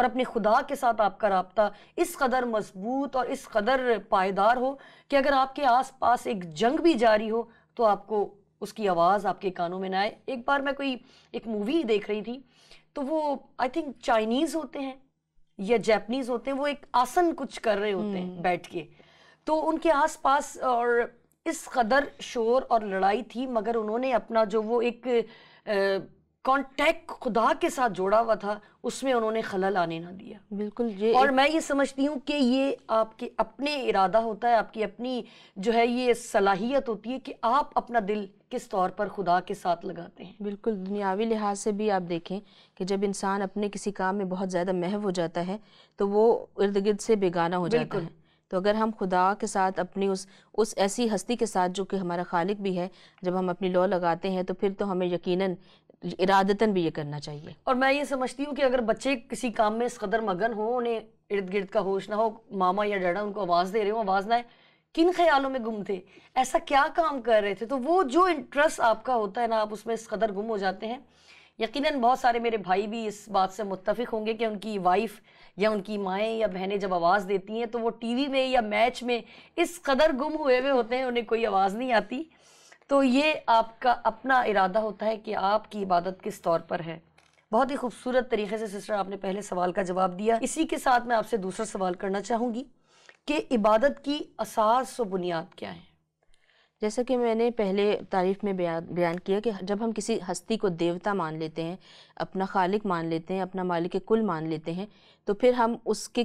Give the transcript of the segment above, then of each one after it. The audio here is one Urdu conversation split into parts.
اور اپنے خدا کے ساتھ آپ کا رابطہ اس قدر مضبوط اور اس قدر پائیدار ہو کہ اگر آپ کے آس پاس ایک جنگ بھی جاری ہو تو آپ کو اس کی آواز آپ کے کانوں میں نہ آئے. ایک بار میں کوئی ایک مووی دیکھ رہی تھی تو وہ آئی تھنک چائنیز ہوتے ہیں یا جیپنیز ہوتے ہیں, وہ ایک آسن کچھ کر رہے ہوتے ہیں بیٹھ کے, تو ان کے آس پاس اور اس قدر شور اور لڑائی تھی, مگر انہوں نے اپنا جو وہ ایک کانٹیکٹ خدا کے ساتھ جوڑا ہوا تھا اس میں انہوں نے خلل آنے نہ دیا. بالکل. اور میں یہ سمجھتی ہوں کہ یہ آپ کے اپنے ارادہ ہوتا ہے, آپ کی اپنی جو ہے یہ صلاحیت ہوتی ہے کہ آپ اپنا دل کس طور پر خدا کے ساتھ لگاتے ہیں. بالکل. دنیاوی لحاظ سے بھی آپ دیکھیں کہ جب انسان اپنے کسی کام میں بہت زیادہ محو ہو جاتا ہے تو وہ ارد گرد سے بیگانہ ہو جاتا ہے. تو اگر ہم خدا کے ساتھ اپنی اس ایسی ہستی کے ساتھ جو کہ ہمارا خالق بھی ہے جب ہم اپنی لو لگاتے ہیں تو پھر تو ہمیں یقیناً ارادتاً بھی یہ کرنا چاہیے. اور میں یہ سمجھتی ہوں کہ اگر بچے کسی کام میں اس قدر مگن ہوں, انہیں ارد گرد کا ہوش نہ ہو, ماما یا ڈیڈا ان کو آواز دے رہے ہوں, آواز نہ آئے, کن خیالوں میں گم تھے, ایسا کیا کام کر رہے تھے, تو وہ جو انٹرسٹ آپ کا ہوتا ہے نا, آپ اس میں اس قدر گم ہو جاتے ہیں. یقیناً بہت سارے میرے بھائی بھی اس بات سے متفق ہوں گے کہ ان کی وائف یا ان کی مائیں یا بہنیں جب آواز دیتی ہیں تو وہ ٹی وی میں یا میچ میں اس قدر گم ہوئے ہوئے ہوتے ہیں, انہیں کوئی آواز نہیں آتی. تو یہ آپ کا اپنا ارادہ ہوتا ہے کہ آپ کی عبادت کس طور پر ہے. بہت ہی خوبصورت طریقے سے سسٹر آپ نے پہلے سوال کا جواب دیا. اسی کے ساتھ میں آپ سے دوسرا سوال کرنا چاہوں گی کہ عبادت کی اساس و بنیاد کیا ہے؟ جیسا کہ میں نے پہلے تعریف میں بیان کیا کہ جب ہم کسی ہستی کو دیوتا مان لیتے ہیں, اپنا خالق مان لیتے ہیں, اپنا مالک کل مان لیتے ہیں, تو پھر ہم اس کے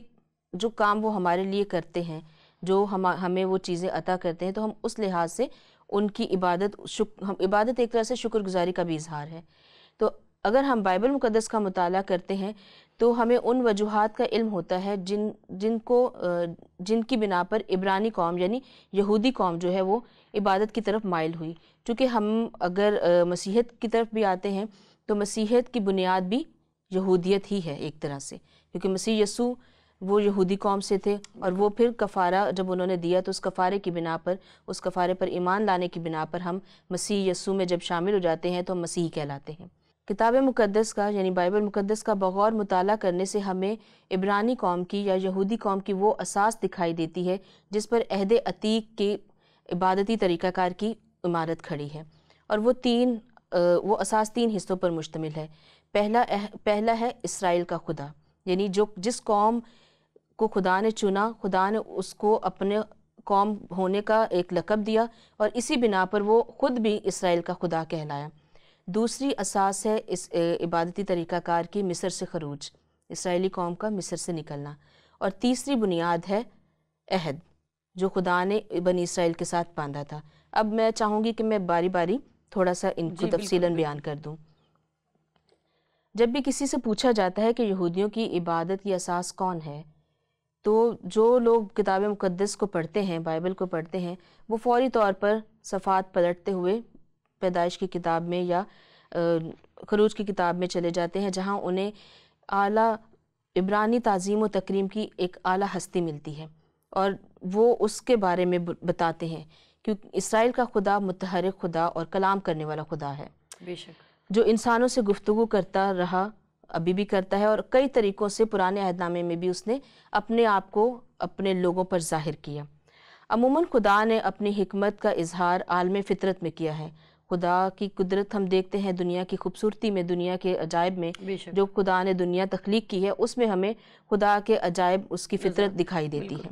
جو کام وہ ہمارے لیے کرتے ہیں, جو ہمیں وہ چیزیں عطا کرتے ہیں, تو ہم اس لحاظ سے ان کی عبادت ایک طرح سے شکر گزاری کا بھی اظہار ہے. تو اگر ہم بائبل مقدس کا مطالعہ کرتے ہیں تو ہمیں ان وجوہات کا علم ہوتا ہے جن کی بنا پر عبرانی قوم یعنی یہودی قوم جو ہے وہ عبادت کی طرف مائل ہوئی. چونکہ ہم اگر مسیحیت کی طرف بھی آتے ہیں تو مسیحیت کی بنیاد بھی یہودیت ہی ہے ایک طرح سے, کیونکہ مسیح یسوع وہ یہودی قوم سے تھے, اور وہ پھر کفارہ جب انہوں نے دیا تو اس کفارے کی بنا پر, اس کفارے پر ایمان لانے کی بنا پر ہم مسیح یسوع میں جب شامل ہو جاتے ہیں تو ہم مسیح کہلاتے ہیں. کتاب مقدس کا یعنی بائبل مقدس کا بغور مطالعہ کرنے سے ہمیں عبرانی قوم کی یا یہودی قوم کی وہ اساس دکھائی دیتی ہے جس پر عہد عتیق کے عبادتی طریقہ کار کی عمارت کھڑی ہے, اور وہ اساس 3 حصوں پر مشتمل ہے. پہلا ہے اسرائیل کا خدا, یعنی جس قوم کو خدا نے چنا, خدا نے اس کو اپنے قوم ہونے کا ایک لقب دیا اور اسی بنا پر وہ خود بھی اسرائیل کا خدا کہلایا. دوسری اساس ہے اس عبادتی طریقہ کار کی مصر سے خروج, اسرائیلی قوم کا مصر سے نکلنا. اور تیسری بنیاد ہے عہد جو خدا نے بنی اسرائیل کے ساتھ باندھا تھا. اب میں چاہوں گی کہ میں باری باری تھوڑا سا ان کو تفصیلاً بیان کر دوں. جب بھی کسی سے پوچھا جاتا ہے کہ یہودیوں کی عبادت کی اساس کون ہے, تو جو لوگ کتاب مقدس کو پڑھتے ہیں, بائبل کو پڑھتے ہیں, وہ فوری طور پر صفحات پلٹتے ہوئے پیدائش کی کتاب میں یا خروج کی کتاب میں چلے جاتے ہیں, جہاں انہیں اعلیٰ عبرانی تعظیم و تکریم کی ایک اعلیٰ ہستی ملتی ہے, اور وہ اس کے بارے میں بتاتے ہیں, کیونکہ اسرائیل کا خدا متحرک خدا اور کلام کرنے والا خدا ہے, بے شک, جو انسانوں سے گفتگو کرتا رہا, ابھی بھی کرتا ہے, اور کئی طریقوں سے پرانے عہد نامے میں بھی اس نے اپنے آپ کو اپنے لوگوں پر ظاہر کیا. عموماً خدا نے اپنی حکمت کا اظہار عالم فطرت میں کیا ہے. خدا کی قدرت ہم دیکھتے ہیں دنیا کی خوبصورتی میں, دنیا کے عجائب میں, جو خدا نے دنیا تخلیق کی ہے اس میں ہمیں خدا کے عجائب, اس کی فطرت دکھائی دیتی ہے.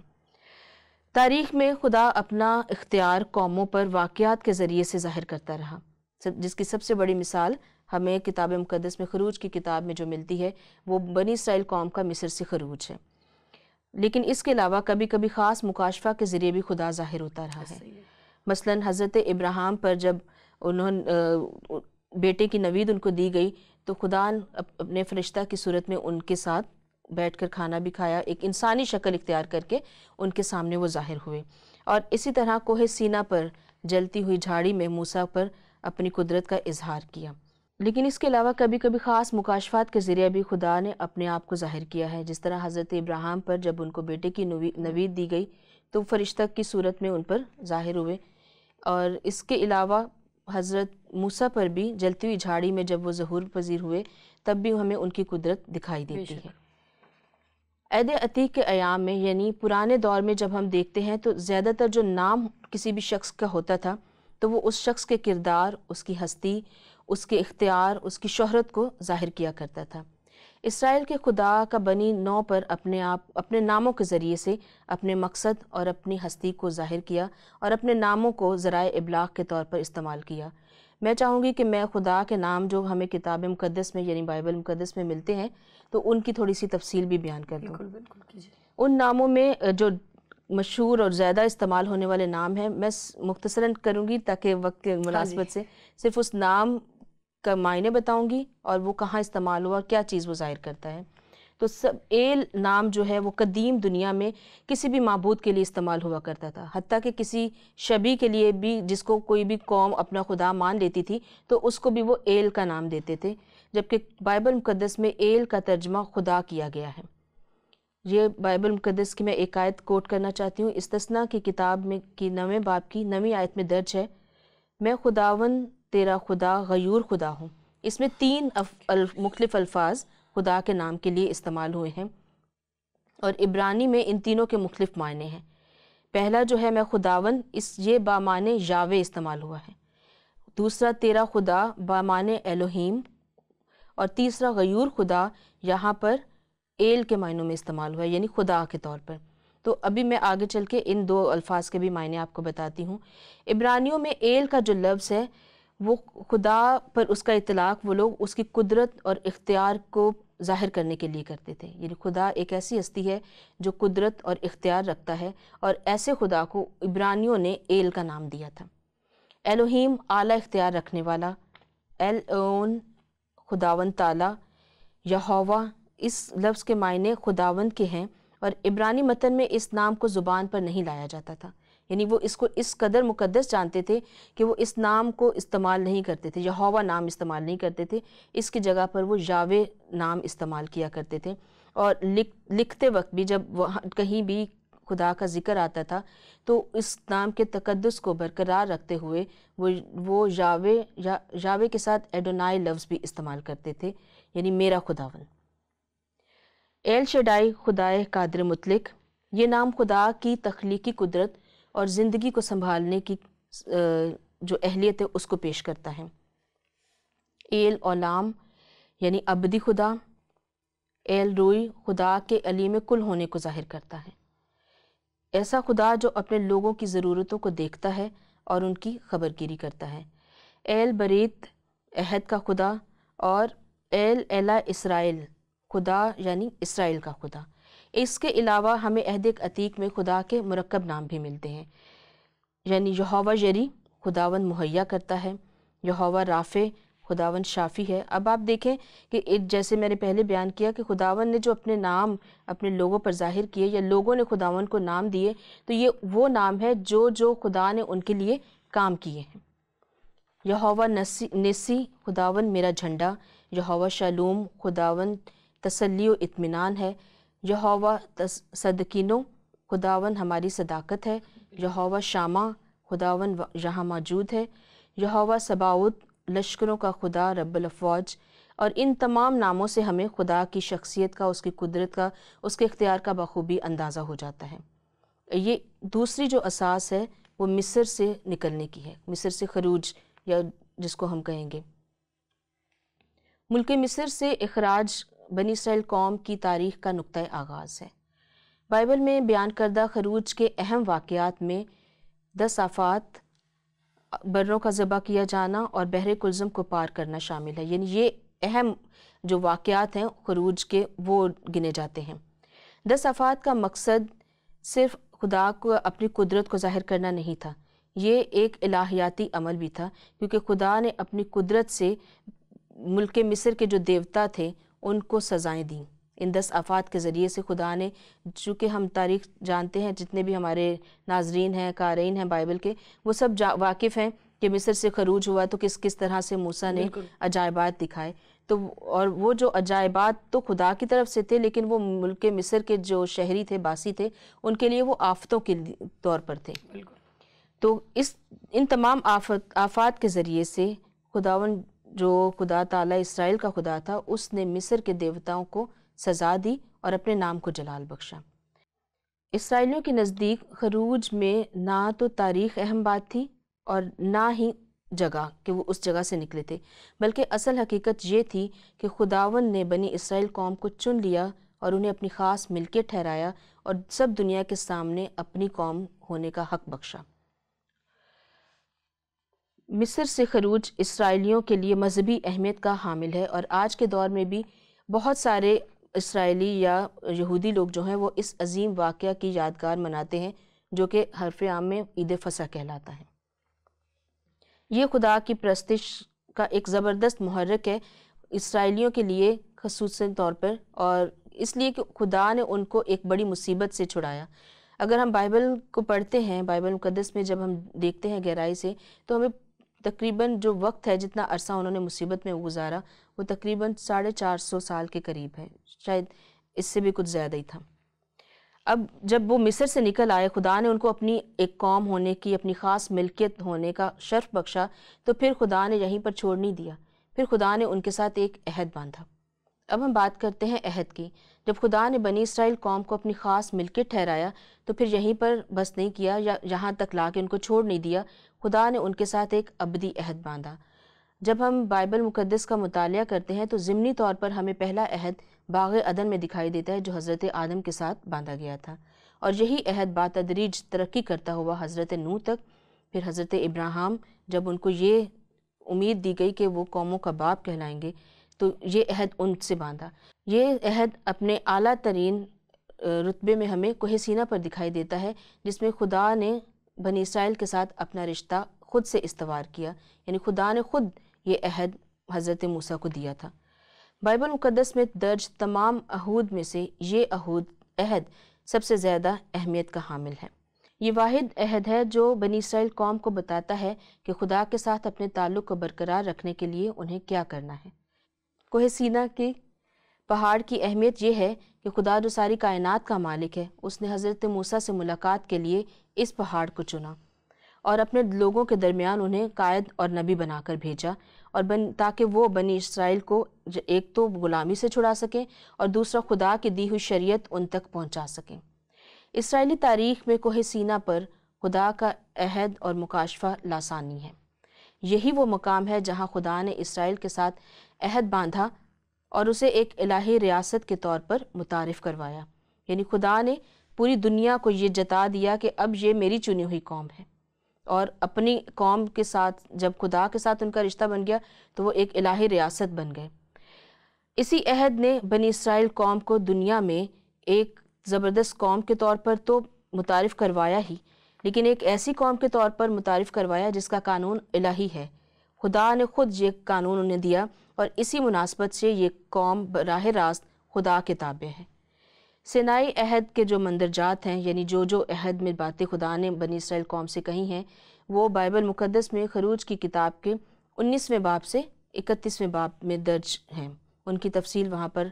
تاریخ میں خدا اپنا اختیار قوموں پر واقعات کے ذریعے سے ظاہر کرتا رہا, جس کی سب سے بڑی مثال ہمیں کتاب مقدس میں خروج کی کتاب میں جو ملتی ہے وہ بنی اسرائیل قوم کا مصر سے خروج ہے. لیکن اس کے علاوہ کبھی کبھی خاص مکاشفہ کے ذریعے بھی خدا ظاہر ہوتا رہا ہے. مثلاً حضرت ابراہیم پر جب بیٹے کی نوید ان کو دی گئی تو خدا اپنے فرشتہ کی صورت میں ان کے ساتھ بیٹھ کر کھانا بھی کھایا, ایک انسانی شکل اختیار کر کے ان کے سامنے وہ ظاہر ہوئے. اور اسی طرح کوہ سینا پر جلتی ہوئی جھاڑی میں موسیٰ پر اپنی قدرت کا اظہار کیا. لیکن اس کے علاوہ کبھی کبھی خاص مکاشفات کے ذریعے بھی خدا نے اپنے آپ کو ظاہر کیا ہے, جس طرح حضرت ابراہیم پر جب ان کو بیٹے کی نوید دی گئی تو فرشتہ کی صورت میں ان پر ظاہر ہوئے. اور اس کے علاوہ حضرت موسیٰ پر بھی جلتی ہوئی جھاڑی میں جب وہ ظہور پذیر ہوئے تب بھی ہمیں ان کی قدرت دکھائی دیتی ہے. عہد عتیق کے ایام میں یعنی پرانے دور میں جب ہم دیکھتے ہیں تو زیادہ تر جو نام کسی بھی شخص کا ہوتا تھا تو وہ اس شخص کے کردار، اس کی ہستی، اس کے اختیار، اس کی شہرت کو ظاہر کیا کرتا تھا۔ اسرائیل کے خدا کا بنی نو پر اپنے ناموں کے ذریعے سے اپنے مقصد اور اپنی ہستی کو ظاہر کیا اور اپنے ناموں کو ذرائع ابلاغ کے طور پر استعمال کیا۔ میں چاہوں گی کہ میں خدا کے نام جو ہمیں کتاب مقدس میں یعنی بائبل مقدس میں ملتے ہیں تو ان کی تھوڑی سی تفصیل بھی بیان کر دوں۔ بالکل کیجیے۔ ان ناموں میں جو مشہور اور زیادہ استعمال ہونے والے نام ہیں میں مختصراً کروں گی تاکہ وقت کے مناسبت سے صرف اس نام کا معنی بتاؤں گی اور وہ کہاں استعمال ہوا اور کیا چیز وہ ظاہر کرتا ہے۔ تو ایل نام جو ہے وہ قدیم دنیا میں کسی بھی معبود کے لیے استعمال ہوا کرتا تھا، حتیٰ کہ کسی شبیہ کے لیے بھی جس کو کوئی بھی قوم اپنا خدا مان لیتی تھی تو اس کو بھی وہ ایل کا نام دیتے تھے، جبکہ بائبل مقدس میں ایل کا ترجمہ خدا کیا گیا ہے۔ یہ بائبل مقدس کی میں ایک آیت کوٹ کرنا چاہتی ہوں، استثنا کی کتاب میں کی 9ویں باب کی 9ویں آیت میں درج ہے، میں خداون تیرا خدا غیور خدا ہوں۔ اس میں 3 مختلف الفاظ خدا کے نام کے لیے استعمال ہوئے ہیں اور عبرانی میں ان تینوں کے مختلف معنی ہیں۔ پہلا جو ہے میں خداون، یہ بامعنی یاوے استعمال ہوا ہے۔ دوسرا تیرا خدا بامعنی الوہیم، اور تیسرا غیور خدا یہاں پر ایل کے معنوں میں استعمال ہوا ہے یعنی خدا کے طور پر۔ تو ابھی میں آگے چل کے ان 2 الفاظ کے بھی معنی آپ کو بتاتی ہوں۔ عبرانیوں میں ایل کا جو لفظ ہے وہ خدا پر اس کا اطلاق وہ لوگ اس کی قدرت اور اختیار کو ظاہر کرنے کے لیے کرتے تھے، یعنی خدا ایک ایسی ہستی ہے جو قدرت اور اختیار رکھتا ہے، اور ایسے خدا کو عبرانیوں نے ایل کا نام دیا تھا۔ الوہیم اعلیٰ اختیار رکھنے والا، ایل خداوند تعالیٰ، یہوہ اس لفظ کے معنی خداوند کے ہیں، اور عبرانی متن میں اس نام کو زبان پر نہیں لایا جاتا تھا، یعنی وہ اس کو اس قدر مقدس جانتے تھے کہ وہ اس نام کو استعمال نہیں کرتے تھے، یہوہ نام استعمال نہیں کرتے تھے، اس کی جگہ پر وہ یاوے نام استعمال کیا کرتے تھے۔ اور لکھتے وقت بھی جب کہیں بھی خدا کا ذکر آتا تھا تو اس نام کے تقدس کو برقرار رکھتے ہوئے وہ یاوے کے ساتھ ایڈونائی لفظ بھی استعمال کرتے تھے، یعنی میرا خداون۔ ایل شڈائی خدائے قادر مطلق، یہ نام خدا کی تخلیقی قدرت اور زندگی کو سنبھالنے کی جو اہلیت ہے اس کو پیش کرتا ہے۔ ایل اولام یعنی ابدی خدا، ایل روئی خدا کے علیم کل ہونے کو ظاہر کرتا ہے، ایسا خدا جو اپنے لوگوں کی ضرورتوں کو دیکھتا ہے اور ان کی خبر گیری کرتا ہے۔ ایل بریت عہد کا خدا، اور ایل الہ اسرائیل خدا یعنی اسرائیل کا خدا۔ اس کے علاوہ ہمیں عہد عتیق میں خدا کے مرکب نام بھی ملتے ہیں، یعنی یہوہ یری خداوند مہیا کرتا ہے، یہوہ رافع خداوند شافی ہے۔ اب آپ دیکھیں کہ جیسے میں نے پہلے بیان کیا کہ خداوند نے جو اپنے نام اپنے لوگوں پر ظاہر کیے یا لوگوں نے خداوند کو نام دیے تو یہ وہ نام ہے جو خدا نے ان کے لیے کام کیے ہیں۔ یہوہ نسی خداوند میرا جھنڈا، یہوہ شالوم خداوند تسلی و اطمینان ہے، یہوہ صدقینو خداوند ہماری صداقت ہے، یہوہ شامہ خداوند یہاں موجود ہے، یہوہ سباؤت لشکروں کا خدا رب الافواج۔ اور ان تمام ناموں سے ہمیں خدا کی شخصیت کا، اس کی قدرت کا، اس کے اختیار کا بخوبی اندازہ ہو جاتا ہے۔ یہ دوسری جو اساس ہے وہ مصر سے نکلنے کی ہے، مصر سے خروج یا جس کو ہم کہیں گے۔ ملک مصر سے اخراج بنی اسرائیل قوم کی تاریخ کا نقطہ آغاز ہے۔ بائبل میں بیان کردہ خروج کے اہم واقعات میں 10 آفات، بروں کا ذبح کیا جانا اور بحر کلزم کو پار کرنا شامل ہے، یعنی یہ اہم جو واقعات ہیں خروج کے وہ گنے جاتے ہیں۔ 10 آفات کا مقصد صرف خدا کو اپنی قدرت کو ظاہر کرنا نہیں تھا، یہ ایک الہیاتی عمل بھی تھا، کیونکہ خدا نے اپنی قدرت سے ملک مصر کے جو دیوتا تھے ان کو سزائیں دیں۔ ان 10 آفات کے ذریعے سے خدا نے، چونکہ ہم تاریخ جانتے ہیں، جتنے بھی ہمارے ناظرین ہیں، قارئین ہیں بائبل کے، وہ سب واقف ہیں کہ مصر سے خروج ہوا تو کس طرح سے موسیٰ نے عجائبات دکھائے، تو اور وہ جو عجائبات تو خدا کی طرف سے تھے لیکن وہ ملک مصر کے جو شہری تھے، باسی تھے، ان کے لیے وہ آفتوں کے طور پر تھے۔ تو ان تمام آفات کے ذریعے سے خداوند جو خدا تعالیٰ اسرائیل کا خدا تھا، اس نے مصر کے دیوتاؤں کو سزا دی اور اپنے نام کو جلال بخشا۔ اسرائیلیوں کے نزدیک خروج میں نہ تو تاریخ اہم بات تھی اور نہ ہی جگہ کہ وہ اس جگہ سے نکلے تھے، بلکہ اصل حقیقت یہ تھی کہ خداوند نے بنی اسرائیل قوم کو چن لیا اور انہیں اپنی خاص ملکیت ٹھہرایا اور سب دنیا کے سامنے اپنی قوم ہونے کا حق بخشا۔ مصر سے خروج اسرائیلیوں کے لیے مذہبی اہمیت کا حامل ہے، اور آج کے دور میں بھی بہت سارے اسرائیلی یا یہودی لوگ جو ہیں وہ اس عظیم واقعہ کی یادگار مناتے ہیں، جو کہ حرف عام میں عید فصح کہلاتا ہے۔ یہ خدا کی پرستش کا ایک زبردست محرک ہے اسرائیلیوں کے لیے خصوصاً طور پر، اور اس لیے کہ خدا نے ان کو ایک بڑی مصیبت سے چھڑایا۔ اگر ہم بائبل کو پڑھتے ہیں، بائبل مقدس میں جب ہم دیکھتے ہیں گہرائی سے، تو ہمیں تقریباً جو وقت ہے، جتنا عرصہ انہوں نے مصیبت میں گزارا، وہ تقریباً 450 سال کے قریب ہے، شاید اس سے بھی کچھ زیادہ ہی تھا۔ اب جب وہ مصر سے نکل آئے، خدا نے ان کو اپنی ایک قوم ہونے کی، اپنی خاص ملکیت ہونے کا شرف بخشا، تو پھر خدا نے یہیں پر چھوڑ نہیں دیا، پھر خدا نے ان کے ساتھ ایک عہد باندھا۔ اب ہم بات کرتے ہیں عہد کی۔ جب خدا نے بنی اسرائیل قوم کو اپنی خاص ملکیت ٹھہرایا، تو پھر یہیں پر بس نہیں کیا یا یہاں تک لا کے ان کو چھوڑ نہیں دیا، خدا نے ان کے ساتھ ایک ابدی عہد باندھا۔ جب ہم بائبل مقدس کا مطالعہ کرتے ہیں تو ضمنی طور پر ہمیں پہلا عہد باغ عدن میں دکھائی دیتا ہے، جو حضرت آدم کے ساتھ باندھا گیا تھا، اور یہی عہد بتدریج ترقی کرتا ہوا حضرت نوح تک، پھر حضرت ابراہیم، جب ان کو یہ امید دی گئی کہ وہ قوموں کا باپ کہلائیں گے، تو یہ عہد ان سے باندھا۔ یہ عہد اپنے اعلیٰ ترین رتبے میں ہمیں کوہ سینا پر دکھائی دیتا ہے، جس میں خدا نے بنی اسرائیل کے ساتھ اپنا رشتہ خود سے استوار کیا، یعنی خدا نے خود یہ عہد حضرت موسیٰ کو دیا تھا۔ بائبل مقدس میں درج تمام عہود میں سے یہ عہد سب سے زیادہ اہمیت کا حامل ہے۔ یہ واحد عہد ہے جو بنی اسرائیل قوم کو بتاتا ہے کہ خدا کے ساتھ اپنے تعلق کو برقرار رکھنے کے لیے انہیں کیا کرنا ہے۔ کوہ سینا کی پہاڑ کی اہمیت یہ ہے کہ خدا جو ساری کائنات کا مالک ہے، اس نے حضرت موسیٰ سے ملاقات کے لیے اس پہاڑ کو چنا اور اپنے لوگوں کے درمیان انہیں قائد اور نبی بنا کر بھیجا، اور تاکہ وہ بنی اسرائیل کو ایک تو غلامی سے چھڑا سکیں اور دوسرا خدا کی دی ہوئی شریعت ان تک پہنچا سکیں۔ اسرائیلی تاریخ میں کوہ سینا پر خدا کا عہد اور مکاشفہ لاسانی ہے۔ یہی وہ مقام ہے جہاں خدا نے اسرائیل کے ساتھ عہد باندھا اور اسے ایک الہی ریاست کے طور پر متعارف کروایا، یعنی خدا نے پوری دنیا کو یہ جتا دیا کہ اب یہ میری چنی ہوئی قوم ہے، اور اپنی قوم کے ساتھ جب خدا کے ساتھ ان کا رشتہ بن گیا تو وہ ایک الہی ریاست بن گئے۔ اسی عہد نے بنی اسرائیل قوم کو دنیا میں ایک زبردست قوم کے طور پر تو متعارف کروایا ہی، لیکن ایک ایسی قوم کے طور پر متعارف کروایا جس کا قانون الہی ہے۔ خدا نے خود یہ قانون انہیں دیا، اور اسی مناسبت سے یہ قوم براہ راست خدا کے تابع ہے۔ سینائی عہد کے جو مندرجات ہیں، یعنی جو عہد میں باتیں خدا نے بنی اسرائیل قوم سے کہی ہیں، وہ بائبل مقدس میں خروج کی کتاب کے 19ویں باب سے 31ویں باب میں درج ہیں۔ ان کی تفصیل وہاں پر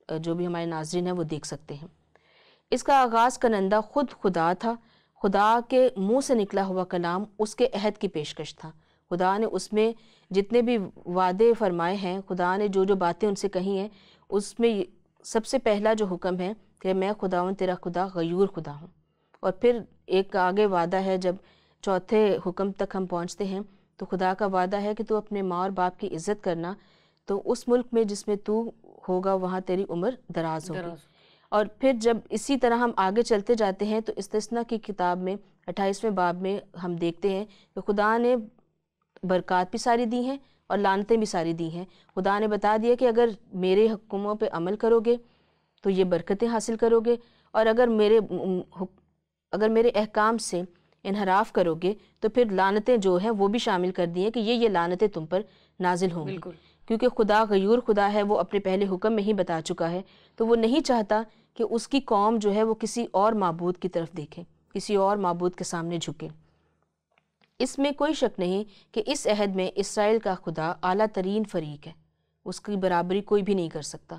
جو بھی ہمارے ناظرین ہیں وہ دیکھ سکتے ہیں۔ اس کا آغاز کنندہ خود خدا تھا۔ خدا کے منہ سے نکلا ہوا کلام اس کے عہد کی پیشکش تھا۔ خدا نے اس میں جتنے بھی وعدے فرمائے ہیں، خدا نے جو باتیں ان سے کہی ہیں، اس میں سب سے پہلا جو حکم ہے کہ میں خداوند تیرا خدا غیور خدا ہوں، اور پھر ایک آگے وعدہ ہے۔ جب چوتھے حکم تک ہم پہنچتے ہیں تو خدا کا وعدہ ہے کہ تو اپنے ماں اور باپ کی عزت کرنا، تو اس ملک میں جس میں تو ہوگا وہاں تیری عمر دراز ہوگی۔ اور پھر جب اسی طرح ہم آگے چلتے جاتے ہیں تو استثنا کی کتاب میں 28ویں باب میں ہم دیکھتے ہیں کہ خدا نے برکات بھی ساری دی ہیں اور لعنتیں بھی ساری دی ہیں۔ خدا نے بتا دیا کہ اگر میرے حکموں پہ عمل کرو گے تو یہ برکتیں حاصل کرو گے، اور اگر میرے احکام سے انحراف کرو گے تو پھر لعنتیں جو ہیں وہ بھی شامل کر دی ہیں کہ یہ لعنتیں تم پر نازل ہوں گی۔ کیونکہ خدا غیور خدا ہے، وہ اپنے پہلے حکم میں ہی بتا چکا ہے، تو وہ نہیں چاہتا کہ اس کی قوم جو ہے وہ کسی اور معبود کی طرف دیکھے، کسی اور معبود کے سامنے جھکے۔ اس میں کوئی شک نہیں کہ اس عہد میں اسرائیل کا خدا اعلیٰ ترین فریق ہے، اس کی برابری کوئی بھی نہیں کر سکتا۔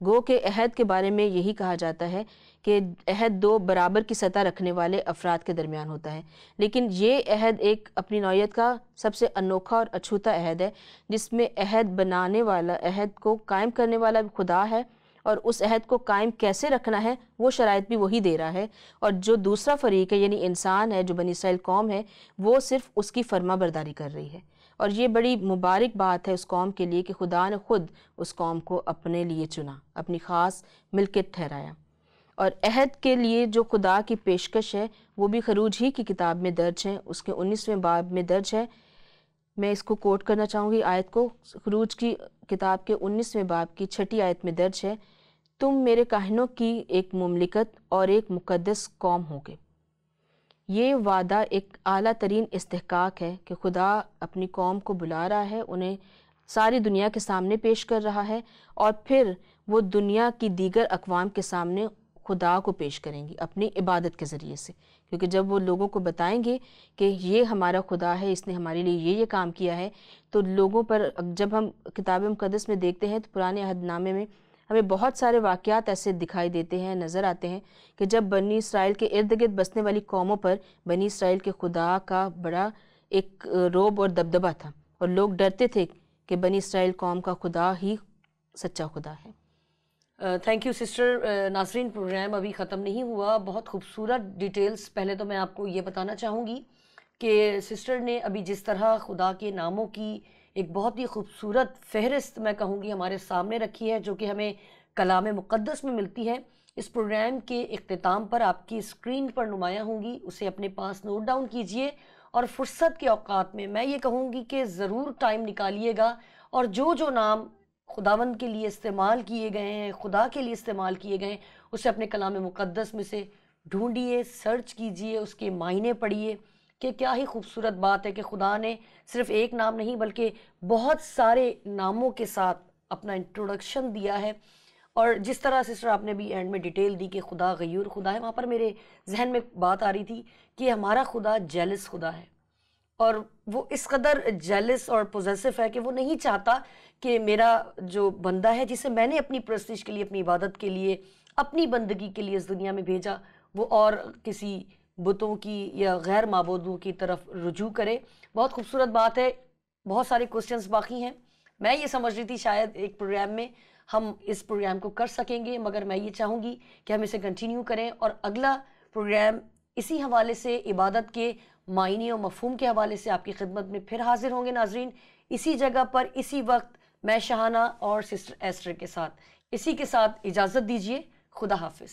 گو کہ عہد کے بارے میں یہی کہا جاتا ہے کہ عہد دو برابر کی سطح رکھنے والے افراد کے درمیان ہوتا ہے، لیکن یہ عہد ایک اپنی نوعیت کا سب سے انوکھا اور اچھوتا عہد ہے، جس میں عہد بنانے والا، عہد کو قائم کرنے والا خدا ہے، اور اس عہد کو قائم کیسے رکھنا ہے وہ شرائط بھی وہی دے رہا ہے، اور جو دوسرا فریق ہے یعنی انسان ہے، جو بنی اسرائیل قوم ہے، وہ صرف اس کی فرما برداری کر رہی ہے۔ اور یہ بڑی مبارک بات ہے اس قوم کے لیے کہ خدا نے خود اس قوم کو اپنے لیے چنا، اپنی خاص ملکیت ٹھہرایا۔ اور عہد کے لیے جو خدا کی پیشکش ہے وہ بھی خروج ہی کی کتاب میں درج ہے، اس کے 19ویں باب میں درج ہے۔ میں اس کو کوٹ کرنا چاہوں گی آیت کو، خروج کی کتاب کے 19ویں باب کی 6 آیت میں درج ہے، تم میرے کاہنوں کی ایک مملکت اور ایک مقدس قوم ہوگے۔ یہ وعدہ ایک اعلیٰ ترین استحقاق ہے کہ خدا اپنی قوم کو بلا رہا ہے، انہیں ساری دنیا کے سامنے پیش کر رہا ہے، اور پھر وہ دنیا کی دیگر اقوام کے سامنے خدا کو پیش کریں گی اپنی عبادت کے ذریعے سے، کیونکہ جب وہ لوگوں کو بتائیں گے کہ یہ ہمارا خدا ہے، اس نے ہمارے لیے یہ کام کیا ہے، تو لوگوں پر جب ہم کتاب مقدس میں دیکھتے ہیں تو پرانے عہد نامے میں ہمیں بہت سارے واقعات ایسے دکھائی دیتے ہیں، نظر آتے ہیں کہ جب بنی اسرائیل کے ارد گرد بسنے والی قوموں پر بنی اسرائیل کے خدا کا بڑا ایک رعب اور دبدبہ تھا، اور لوگ ڈرتے تھے کہ بنی اسرائیل قوم کا خدا ہی سچا خدا ہے۔ Thank you sister. ناظرین، پروگرام ابھی ختم نہیں ہوا، بہت خوبصورت ڈیٹیلز۔ پہلے تو میں آپ کو یہ بتانا چاہوں گی کہ سسٹر نے ابھی جس طرح خدا کے ناموں کی ایک بہت ہی خوبصورت فہرست میں کہوں گی ہمارے سامنے رکھی ہے، جو کہ ہمیں کلام مقدس میں ملتی ہے، اس پروگرام کے اختتام پر آپ کی اسکرین پر نمایاں ہوں گی، اسے اپنے پاس نوٹ ڈاؤن کیجئے، اور فرصت کے اوقات میں یہ کہوں گی کہ ضرور ٹائم نکالیے گا، اور جو نام خداوند کے لیے استعمال کیے گئے ہیں، خدا کے لیے استعمال کیے گئے ہیں، اسے اپنے کلام مقدس میں سے ڈھونڈیے، سرچ کیجئے، اس کے معنی پڑھیے کہ کیا ہی خوبصورت بات ہے کہ خدا نے صرف ایک نام نہیں بلکہ بہت سارے ناموں کے ساتھ اپنا انٹروڈکشن دیا ہے۔ اور جس طرح سسٹر آپ نے بھی اینڈ میں ڈیٹیل دی کہ خدا غیور خدا ہے، وہاں پر میرے ذہن میں بات آ رہی تھی کہ ہمارا خدا جیلس خدا ہے، اور وہ اس قدر جیلس اور پوزیسو ہے کہ وہ نہیں چاہتا کہ میرا جو بندہ ہے جسے میں نے اپنی پرستش کے لیے، اپنی عبادت کے لیے، اپنی بندگی کے لیے اس دنیا میں بھیجا، وہ اور کسی بتوں کی یا غیر معبودوں کی طرف رجوع کرے۔ بہت خوبصورت بات ہے، بہت سارے کوسچنز باقی ہیں۔ میں یہ سمجھ رہی تھی شاید ایک پروگرام میں ہم اس پروگرام کو کر سکیں گے، مگر میں یہ چاہوں گی کہ ہم اسے کنٹینیو کریں، اور اگلا پروگرام اسی حوالے سے، عبادت کے معنی و مفہوم کے حوالے سے آپ کی خدمت میں پھر حاضر ہوں گے۔ ناظرین، اسی جگہ پر، اسی وقت، میں شہانہ اور سسٹر ایسٹر کے ساتھ، اسی کے ساتھ اجازت دیجیے۔ خدا حافظ۔